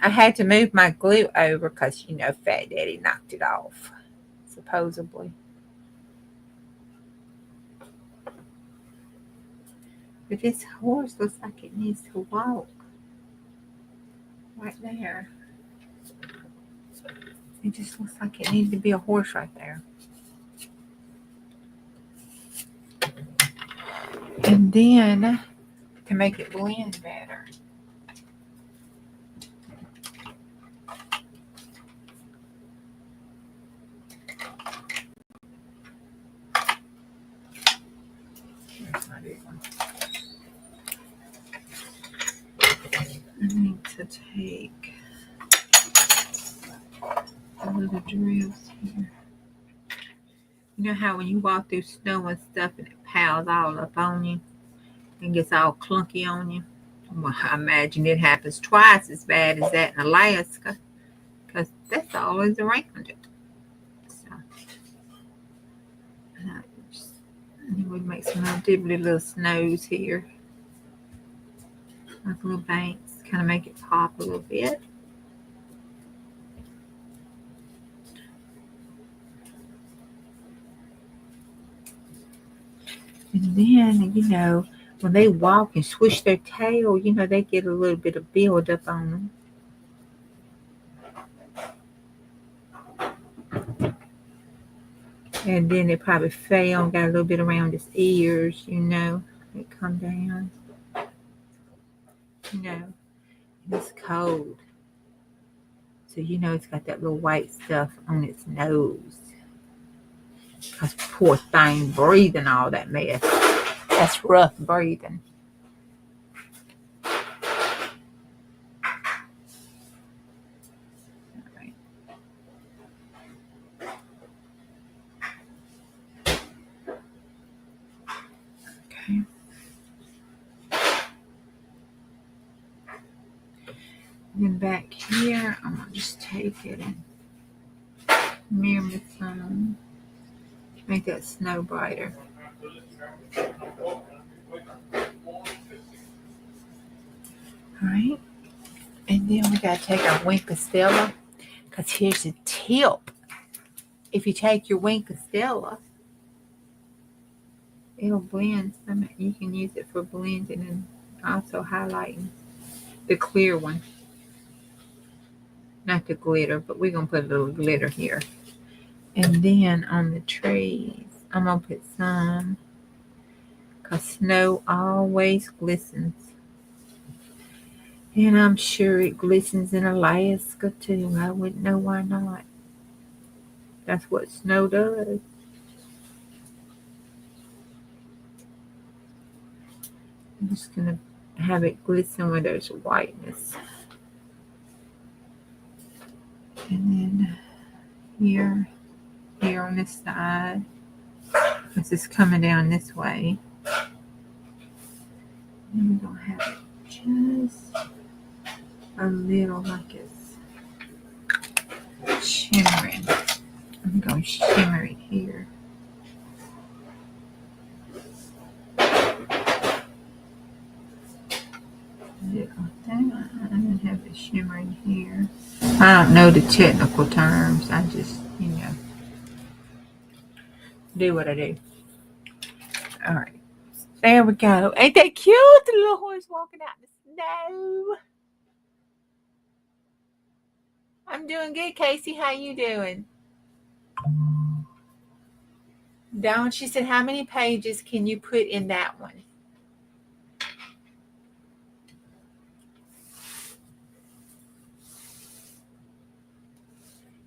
I had to move my glue over because, Fat Daddy knocked it off, supposedly. But this horse looks like it needs to walk. Right there. It just looks like it needs to be a horse right there. And then, to make it blend better, I need to take the little drills here. You know how when you walk through snow and stuff and it piles all up on you and gets all clunky on you? Well, I imagine it happens twice as bad as that in Alaska because that's always around it. So, and we make some little dibbly little snows here. Like little banks, kind of make it pop a little bit. And then, when they walk and swish their tail, they get a little bit of build up on them. And then they probably fell, got a little bit around his ears, they come down. It's cold. So, it's got that little white stuff on its nose. Because poor thing breathing all that mess. That's rough breathing. All right. Okay. Then back here, I'm going to just take it and mirror the sun. Make that snow brighter. Alright. And then we got to take our wing Castella. Because here's the tip. If you take your wing Castella, it'll blend. You can use it for blending and also highlighting. The clear one. Not the glitter, but we're going to put a little glitter here. And then on the trees, I'm going to put some, because snow always glistens. And I'm sure it glistens in Alaska too. I wouldn't know why not. That's what snow does. I'm just going to have it glisten where there's whiteness. And then here on this side, this is coming down this way. I'm going to have it just a little like it's shimmering. I'm going to shimmer it here. And have it shimmering here. I don't know the technical terms. I just, do what I do. All right. There we go. Ain't that cute? The little horse walking out in the snow. I'm doing good, Casey. How you doing? Dawn, she said, how many pages can you put in that one?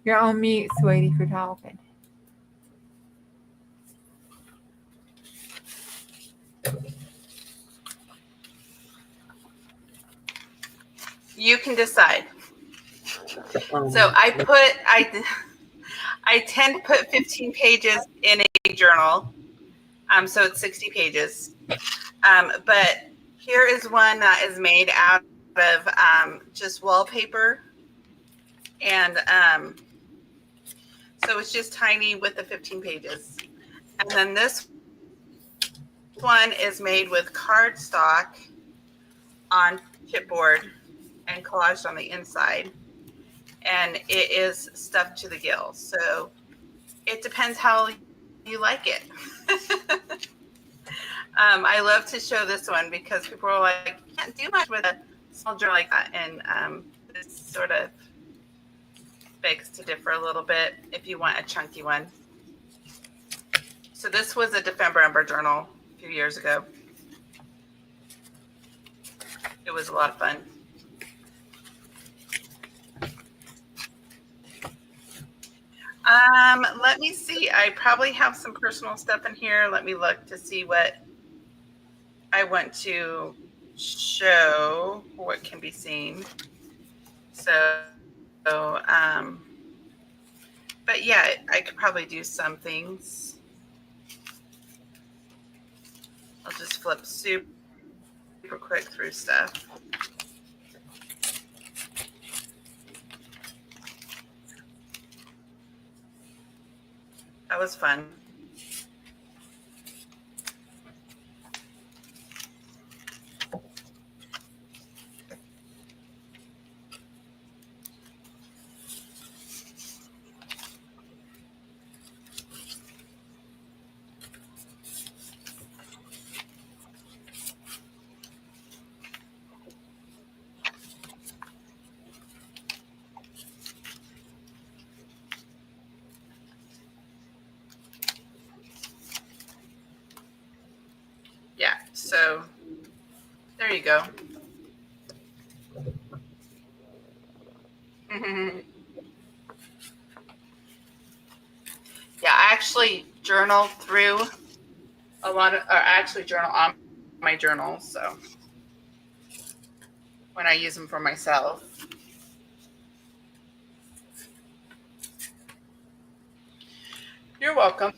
You're on mute, sweetie, for talking. You can decide. So I tend to put 15 pages in a journal. So it's 60 pages. But here is one that is made out of just wallpaper. And so it's just tiny with the 15 pages. And then this one is made with cardstock on chipboard and collaged on the inside. And it is stuffed to the gills. So it depends how you like it. I love to show this one because people are like, you can't do much with a small journal like that. And this sort of begs to differ a little bit if you want a chunky one. So this was a December journal a few years ago. It was a lot of fun. Let me see. I probably have some personal stuff in here. Let me look to see what I want to show, what can be seen. But yeah, I could probably do some things. I'll just flip super quick through stuff. That was fun. Yeah, so there you go. Yeah, I actually journal through a lot of, or actually journal on my journals. So when I use them for myself. You're welcome.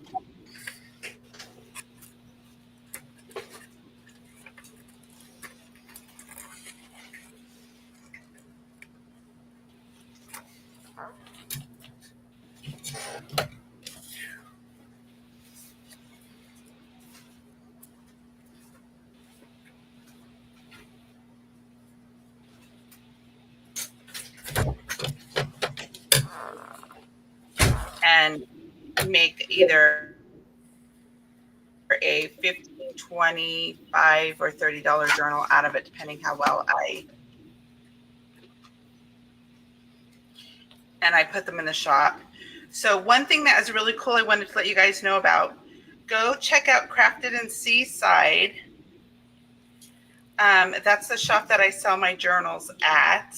And make either a $15, $25, or $30 journal out of it, depending how well I put them in the shop. So one thing that is really cool I wanted to let you guys know about, go check out Crafted in Seaside. That's the shop that I sell my journals at.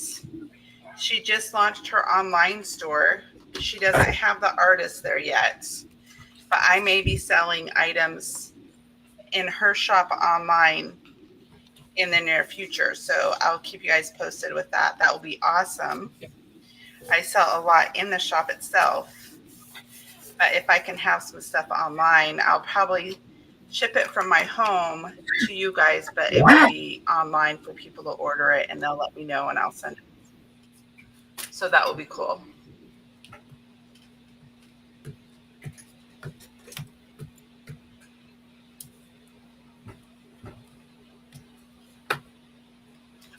She just launched her online store. She doesn't have the artists there yet, but I may be selling items in her shop online in the near future. So I'll keep you guys posted with that. That will be awesome. I sell a lot in the shop itself, but if I can have some stuff online, I'll probably ship it from my home to you guys, but it will be online for people to order it, and they'll let me know, and I'll send it. So that will be cool.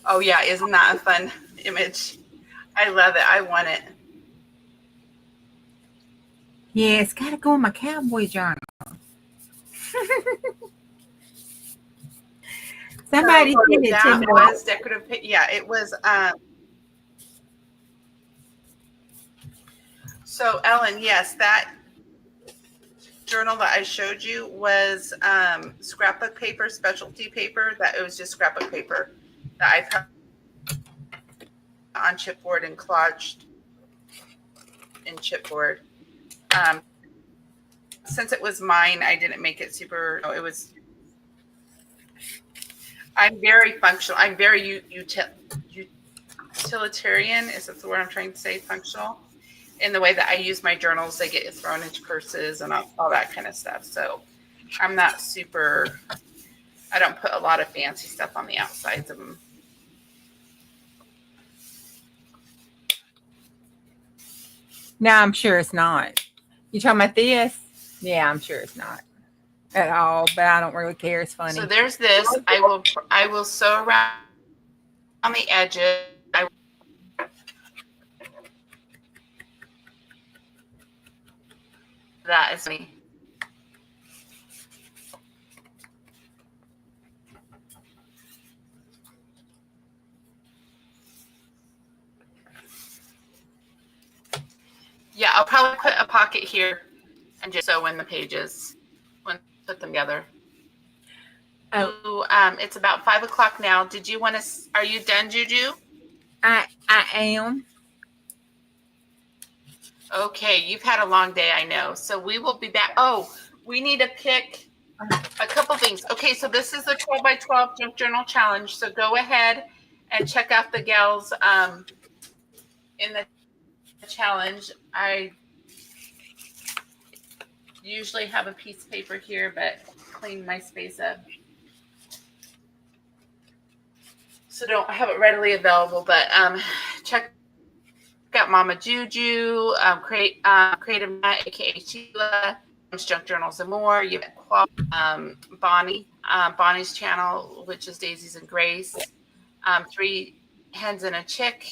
Oh yeah, isn't that a fun image? I love it. I want it. Yeah, it's got to go in my cowboy journal. Somebody sent it to That me. was decorative. Yeah, it was. So Ellen, yes, that journal that I showed you was scrapbook paper, specialty paper. That it was just scrapbook paper that I put on chipboard and collaged in chipboard. Since it was mine, I didn't make it super. No, it was. I'm very functional. I'm very utilitarian. Is that the word I'm trying to say? Functional. In the way that I use my journals, they get thrown into purses and all that kind of stuff. So I'm not super. I don't put a lot of fancy stuff on the outsides of them. No, I'm sure it's not. You talking about this? Yeah, I'm sure it's not at all. But I don't really care. It's funny. So there's this. I will sew around on the edges. That is me. Yeah, I'll probably put a pocket here and just sew in the pages when put them together. Oh, it's about 5 o'clock now. Did you want to? Are you done, Juju? I am. Okay, you've had a long day, I know. So we will be back. Oh, we need to pick a couple things. Okay, so this is the 12 by 12 junk journal challenge. So go ahead and check out the gals in the challenge. I usually have a piece of paper here, but clean my space up. So don't have it readily available, but check out Mama Juju, Creative Net, aka Sheila, Junk Journals and more. You have Bonnie, Bonnie's channel, which is Daisies and Grace. 3 Hens and a Chick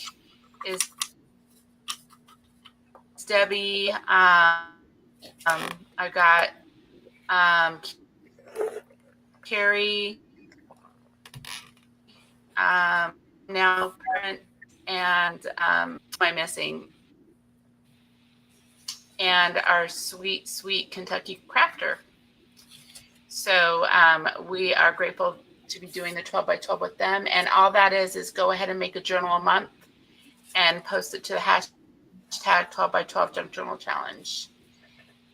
is Debbie. I got Carrie. Now current and am I missing? And our sweet Kentucky crafter. So we are grateful to be doing the 12 by 12 with them. And all that is go ahead and make a journal a month and post it to the hashtag 12 by 12 junk journal challenge.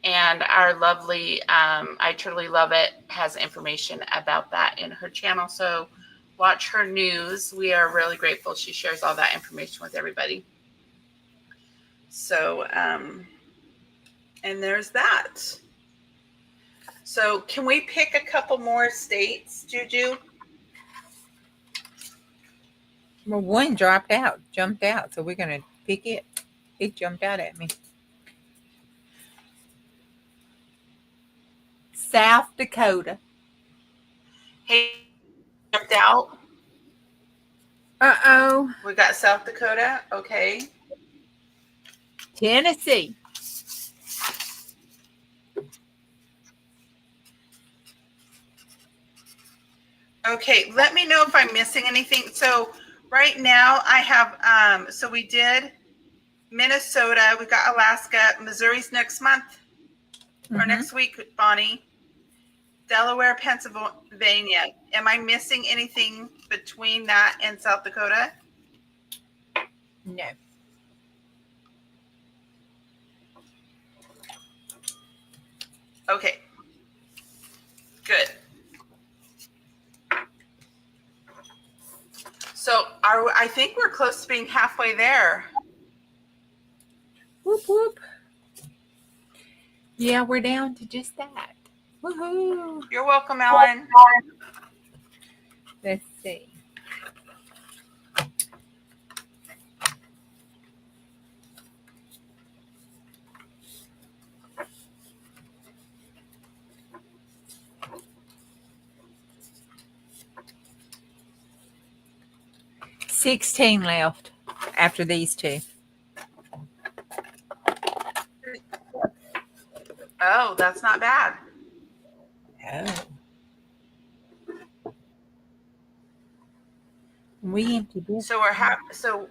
And our lovely, I truly love it, has information about that in her channel. So watch her news. We are really grateful. She shares all that information with everybody. So, and there's that. So can we pick a couple more states, Juju? Well, one jumped out. So we're going to pick it. It jumped out at me. South Dakota. Hey, jumped out. Uh-oh. We got South Dakota. Okay. Tennessee. Okay, let me know if I'm missing anything. So right now I have, so we did Minnesota, we got Alaska, Missouri's next month or next week, Bonnie. Delaware, Pennsylvania. Am I missing anything between that and South Dakota? No. Okay. Good. So I think we're close to being halfway there. Whoop, whoop. Yeah, we're down to just that. Woohoo! You're welcome, Ellen. Let's see. $16 left after these two. Oh, that's not bad. Oh. We empty this. So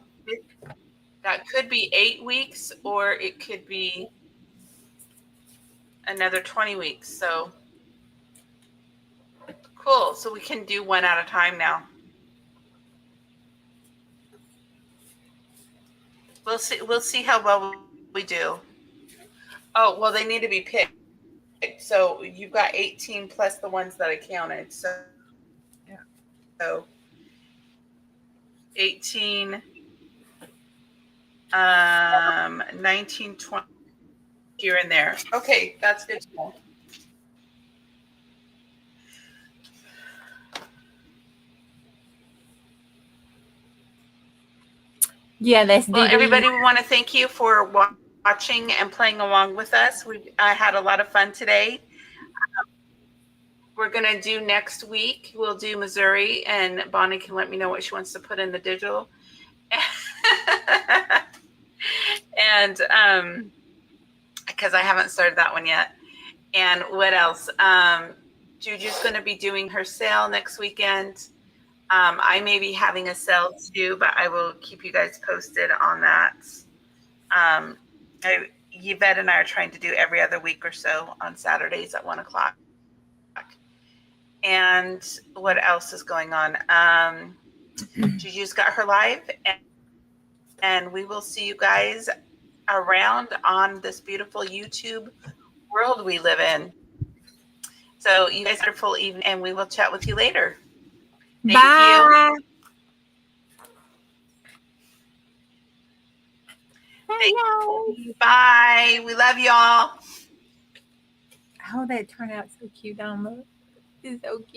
that could be 8 weeks, or it could be another 20 weeks. So cool. So we can do one at a time now. We'll see how well we do. Oh, well, they need to be picked. So you've got 18 plus the ones that I counted. So, Yeah. So 18, 19, 20 here and there. Okay, that's good to know. Yeah, let's do Well, these. everybody, we want to thank you for watching and playing along with us. I had a lot of fun today. We're going to do next week. We'll do Missouri, and Bonnie can let me know what she wants to put in the digital. And because I haven't started that one yet. And what else? Juju's going to be doing her sale next weekend. I may be having a sale too, but I will keep you guys posted on that. Yvette and I are trying to do every other week or so on Saturdays at 1 o'clock. And what else is going on? Juju's got her live, and we will see you guys around on this beautiful YouTube world we live in. So you guys have a full evening, and we will chat with you later. Thank Bye. you. Thank you. Bye. We love y'all. Oh, that turned out so cute. Don't look. It's so cute.